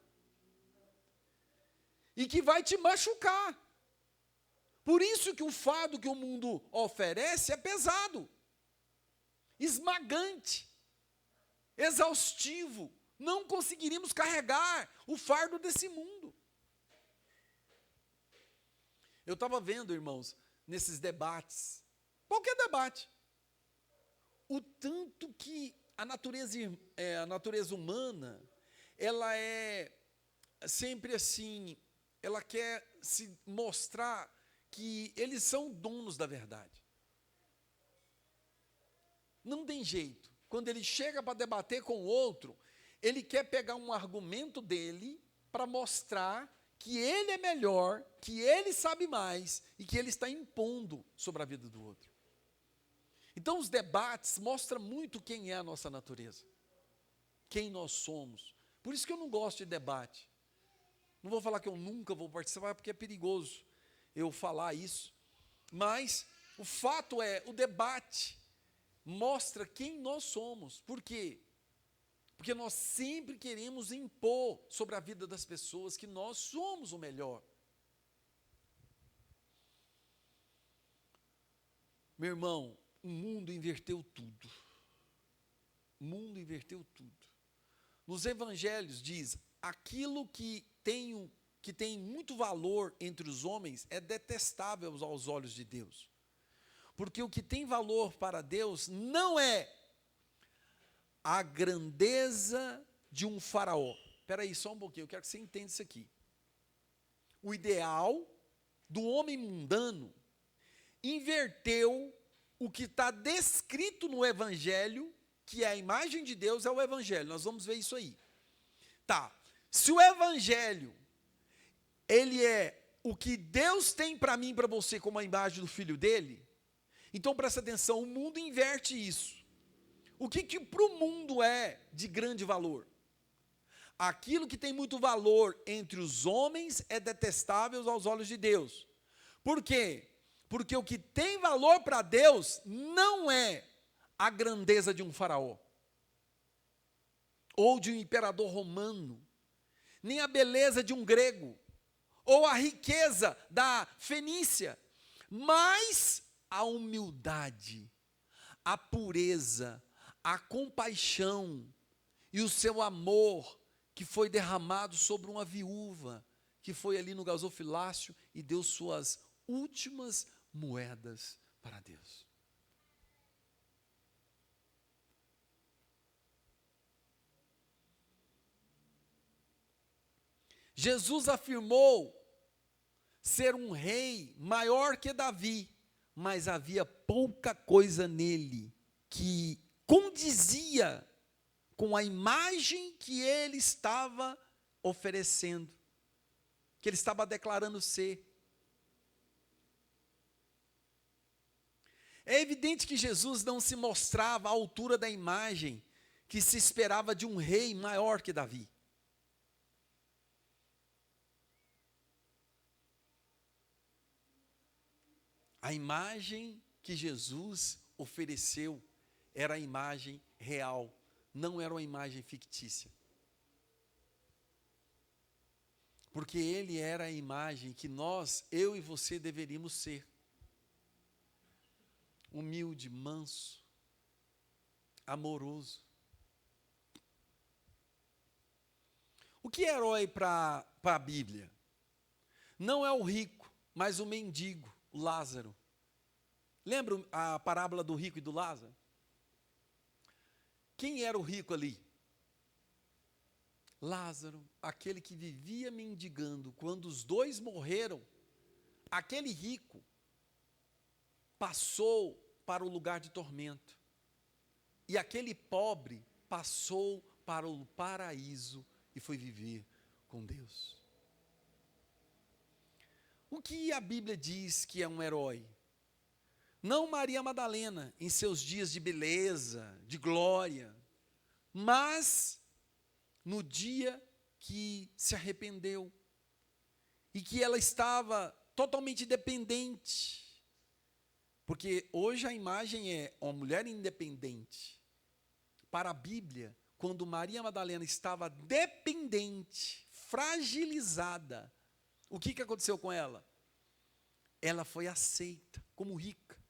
E que vai te machucar. Por isso que o fardo que o mundo oferece é pesado, esmagante, exaustivo. Não conseguiríamos carregar o fardo desse mundo. Eu estava vendo, irmãos, nesses debates, qualquer debate, o tanto que a natureza humana, ela é sempre assim, ela quer se mostrar que eles são donos da verdade. Não tem jeito. Quando ele chega para debater com o outro, ele quer pegar um argumento dele para mostrar que ele é melhor, que ele sabe mais e que ele está impondo sobre a vida do outro. Então os debates mostram muito quem é a nossa natureza, quem nós somos. Por isso que eu não gosto de debate. Não vou falar que eu nunca vou participar, porque é perigoso eu falar isso. Mas o fato é, o debate mostra quem nós somos. Por quê? Porque nós sempre queremos impor sobre a vida das pessoas que nós somos o melhor. Meu irmão, o mundo inverteu tudo. O mundo inverteu tudo. Nos evangelhos diz, aquilo que tem muito valor entre os homens é detestável aos olhos de Deus. Porque o que tem valor para Deus não é a grandeza de um faraó. Espera aí, só um pouquinho, eu quero que você entenda isso aqui. O ideal do homem mundano inverteu o que está descrito no Evangelho, que é a imagem de Deus, é o Evangelho. Nós vamos ver isso aí. Tá, se o Evangelho, ele é o que Deus tem para mim e para você como a imagem do Filho dele, então presta atenção, o mundo inverte isso. O que para o mundo é de grande valor? Aquilo que tem muito valor entre os homens é detestável aos olhos de Deus. Por quê? Porque o que tem valor para Deus não é a grandeza de um faraó, ou de um imperador romano, nem a beleza de um grego, ou a riqueza da Fenícia, mas a humildade, a pureza, a compaixão e o seu amor que foi derramado sobre uma viúva, que foi ali no gasofilácio e deu suas últimas moedas para Deus. Jesus afirmou ser um rei maior que Davi, mas havia pouca coisa nele que condizia com a imagem que ele estava oferecendo, que ele estava declarando ser. É evidente que Jesus não se mostrava à altura da imagem que se esperava de um rei maior que Davi. A imagem que Jesus ofereceu era a imagem real, não era uma imagem fictícia. Porque ele era a imagem que nós, eu e você, deveríamos ser. Humilde, manso, amoroso. O que é herói para a Bíblia? Não é o rico, mas o mendigo, o Lázaro. Lembra a parábola do rico e do Lázaro? Quem era o rico ali? Lázaro, aquele que vivia mendigando. Quando os dois morreram, aquele rico passou para o lugar de tormento. E aquele pobre passou para o paraíso e foi viver com Deus. O que a Bíblia diz que é um herói? Não Maria Madalena, em seus dias de beleza, de glória, mas no dia que se arrependeu e que ela estava totalmente dependente. Porque hoje a imagem é uma mulher independente. Para a Bíblia, quando Maria Madalena estava dependente, fragilizada, o que aconteceu com ela? Ela foi aceita como rica.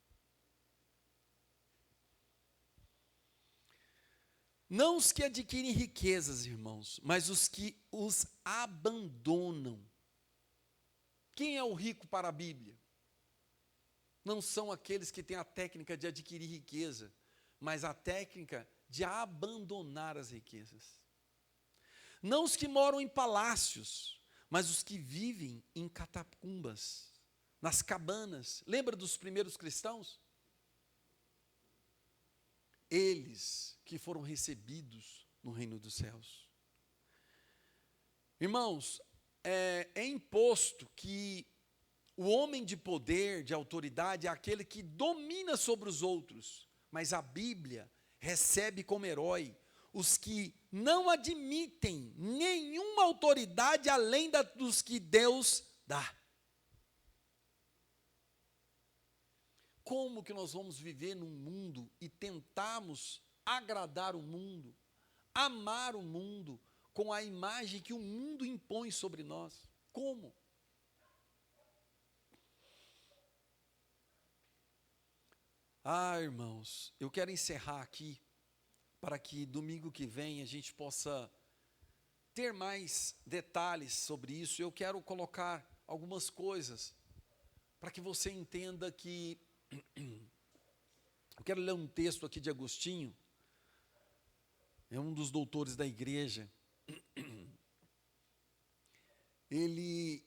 Não os que adquirem riquezas, irmãos, mas os que os abandonam. Quem é o rico para a Bíblia? Não são aqueles que têm a técnica de adquirir riqueza, mas a técnica de abandonar as riquezas. Não os que moram em palácios, mas os que vivem em catacumbas, nas cabanas. Lembra dos primeiros cristãos? Eles que foram recebidos no reino dos céus. Irmãos, é imposto que o homem de poder, de autoridade, é aquele que domina sobre os outros, mas a Bíblia recebe como herói os que não admitem nenhuma autoridade além dos que Deus dá. Como que nós vamos viver num mundo e tentarmos agradar o mundo, amar o mundo, com a imagem que o mundo impõe sobre nós? Como? Irmãos, eu quero encerrar aqui, para que domingo que vem a gente possa ter mais detalhes sobre isso. Eu quero colocar algumas coisas, para que você entenda que... Eu quero ler um texto aqui de Agostinho, é um dos doutores da igreja. Ele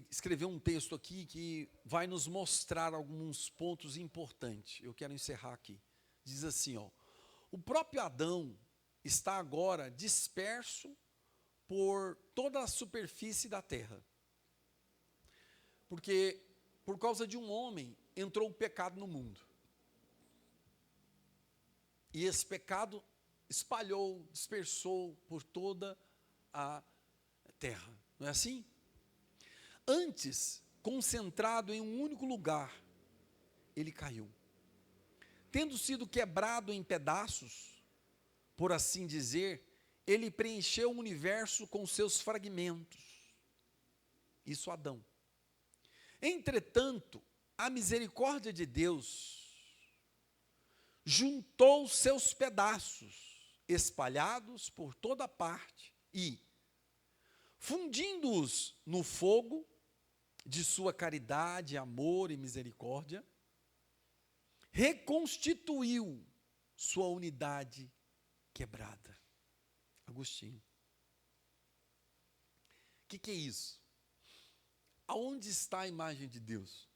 escreveu um texto aqui que vai nos mostrar alguns pontos importantes. Eu quero encerrar aqui. Diz assim, o próprio Adão está agora disperso por toda a superfície da terra. Porque, por causa de um homem, entrou o pecado no mundo. E esse pecado espalhou, dispersou por toda a terra. Não é assim? Antes, concentrado em um único lugar, ele caiu. Tendo sido quebrado em pedaços, por assim dizer, ele preencheu o universo com seus fragmentos. Isso Adão. Entretanto, a misericórdia de Deus juntou seus pedaços espalhados por toda parte e, fundindo-os no fogo de sua caridade, amor e misericórdia, reconstituiu sua unidade quebrada. Agostinho. O que é isso? Aonde está a imagem de Deus?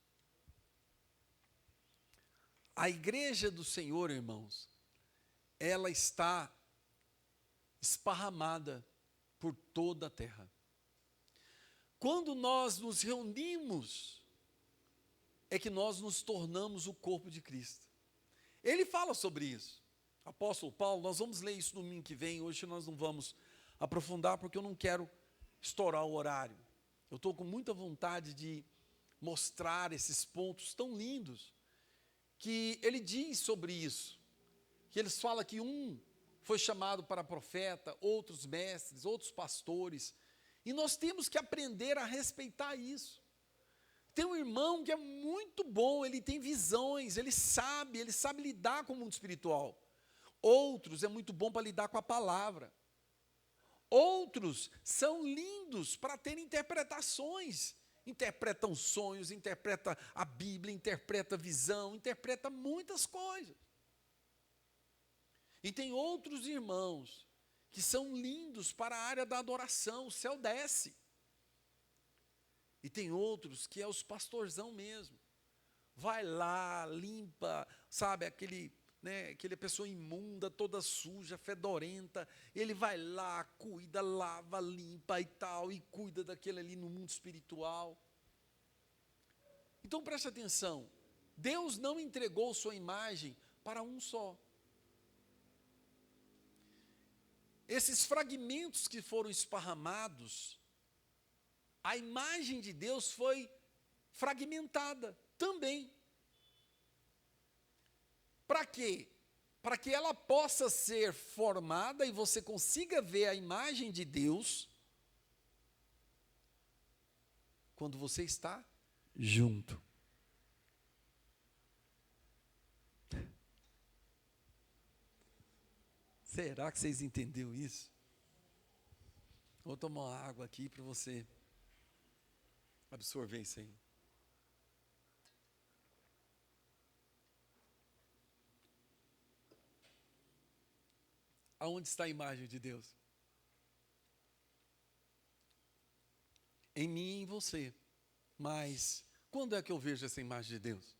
A igreja do Senhor, irmãos, ela está esparramada por toda a terra. Quando nós nos reunimos, é que nós nos tornamos o corpo de Cristo. Ele fala sobre isso. Apóstolo Paulo, nós vamos ler isso no domingo que vem, hoje nós não vamos aprofundar, porque eu não quero estourar o horário. Eu estou com muita vontade de mostrar esses pontos tão lindos, que ele diz sobre isso, que eles falam que um foi chamado para profeta, outros mestres, outros pastores, e nós temos que aprender a respeitar isso. Tem um irmão que é muito bom, ele tem visões, ele sabe lidar com o mundo espiritual. Outros é muito bom para lidar com a palavra. Outros são lindos para ter interpretações. Interpretam sonhos, interpreta a Bíblia, interpreta visão, interpreta muitas coisas. E tem outros irmãos que são lindos para a área da adoração, o céu desce. E tem outros que é os pastorzão mesmo. Vai lá, limpa, sabe, aquela pessoa imunda, toda suja, fedorenta, ele vai lá, cuida, lava, limpa e tal, e cuida daquele ali no mundo espiritual. Então preste atenção, Deus não entregou sua imagem para um só. Esses fragmentos que foram esparramados, a imagem de Deus foi fragmentada também. Para quê? Para que ela possa ser formada e você consiga ver a imagem de Deus quando você está junto. Será que vocês entenderam isso? Vou tomar uma água aqui para você absorver isso aí. Aonde está a imagem de Deus? Em mim e em você. Mas quando é que eu vejo essa imagem de Deus?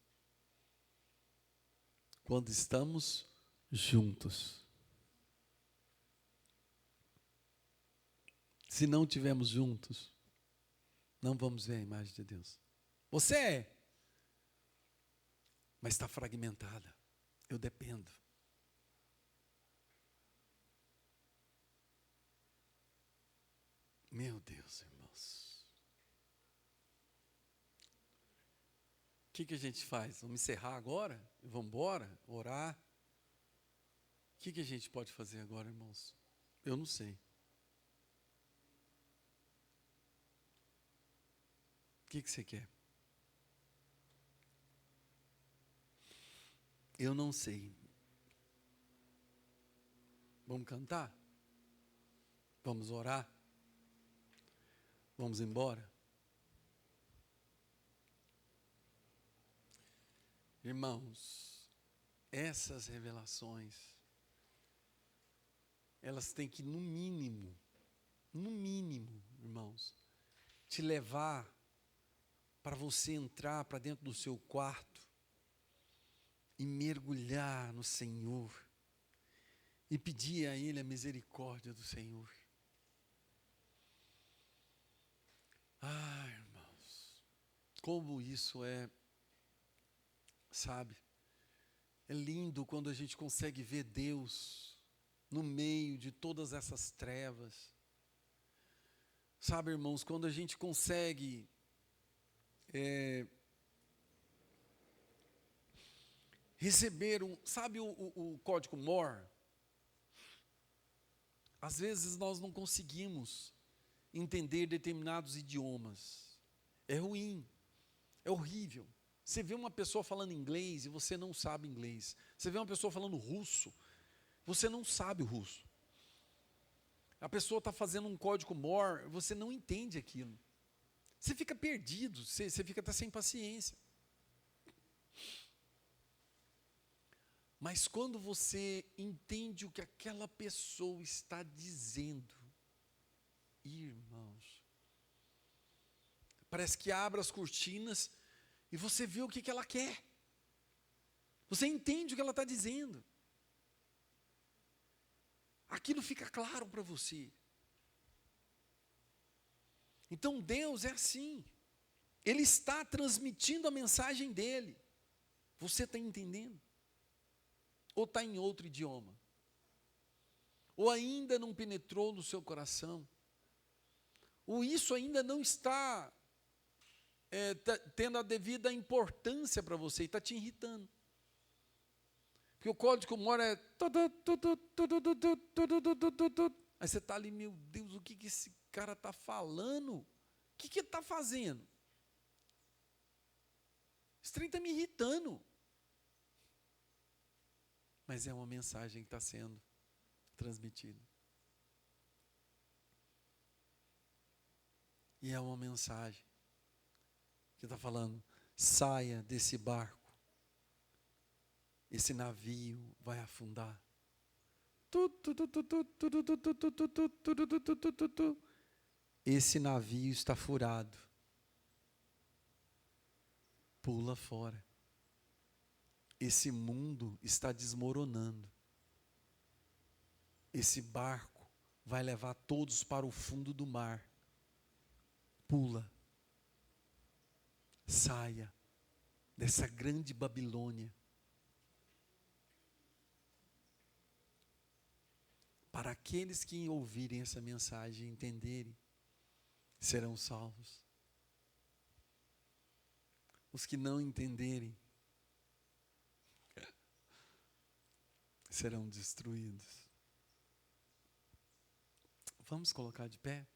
Quando estamos juntos. Se não estivermos juntos, não vamos ver a imagem de Deus. Você é, mas está fragmentada. Eu dependo. Meu Deus, irmãos. O que a gente faz? Vamos encerrar agora? Vamos embora? Orar? O que a gente pode fazer agora, irmãos? Eu não sei. O que você quer? Eu não sei. Vamos cantar? Vamos orar? Vamos embora? Irmãos, essas revelações, elas têm que, no mínimo, irmãos, te levar para você entrar para dentro do seu quarto e mergulhar no Senhor e pedir a Ele a misericórdia do Senhor. Ah, irmãos, como isso é, sabe, é lindo quando a gente consegue ver Deus no meio de todas essas trevas. Sabe, irmãos, quando a gente consegue receber sabe o código Morse? Às vezes nós não conseguimos entender determinados idiomas. É ruim, é horrível. Você vê uma pessoa falando inglês e você não sabe inglês. Você vê uma pessoa falando russo Você não sabe o russo. A pessoa está fazendo um código Morse, você não entende aquilo. Você fica perdido, você fica até sem paciência. Mas quando você entende o que aquela pessoa está dizendo, irmãos, parece que abre as cortinas e você vê o que ela quer. Você entende o que ela está dizendo. Aquilo fica claro para você. Então Deus é assim. Ele está transmitindo a mensagem dele. Você está entendendo? Ou está em outro idioma? Ou ainda não penetrou no seu coração? Ou isso ainda não está tendo a devida importância para você e está te irritando? Porque o código Morse é... Aí você está ali, meu Deus, o que esse cara está falando? O que ele está fazendo? Esse trem está me irritando. Mas é uma mensagem que está sendo transmitida. E é uma mensagem que está falando, saia desse barco. Esse navio vai afundar. Esse navio está furado. Pula fora. Esse mundo está desmoronando. Esse barco vai levar todos para o fundo do mar. Pula. Saia dessa grande Babilônia. Para aqueles que ouvirem essa mensagem e entenderem, serão salvos. Os que não entenderem, serão destruídos. Vamos colocar de pé?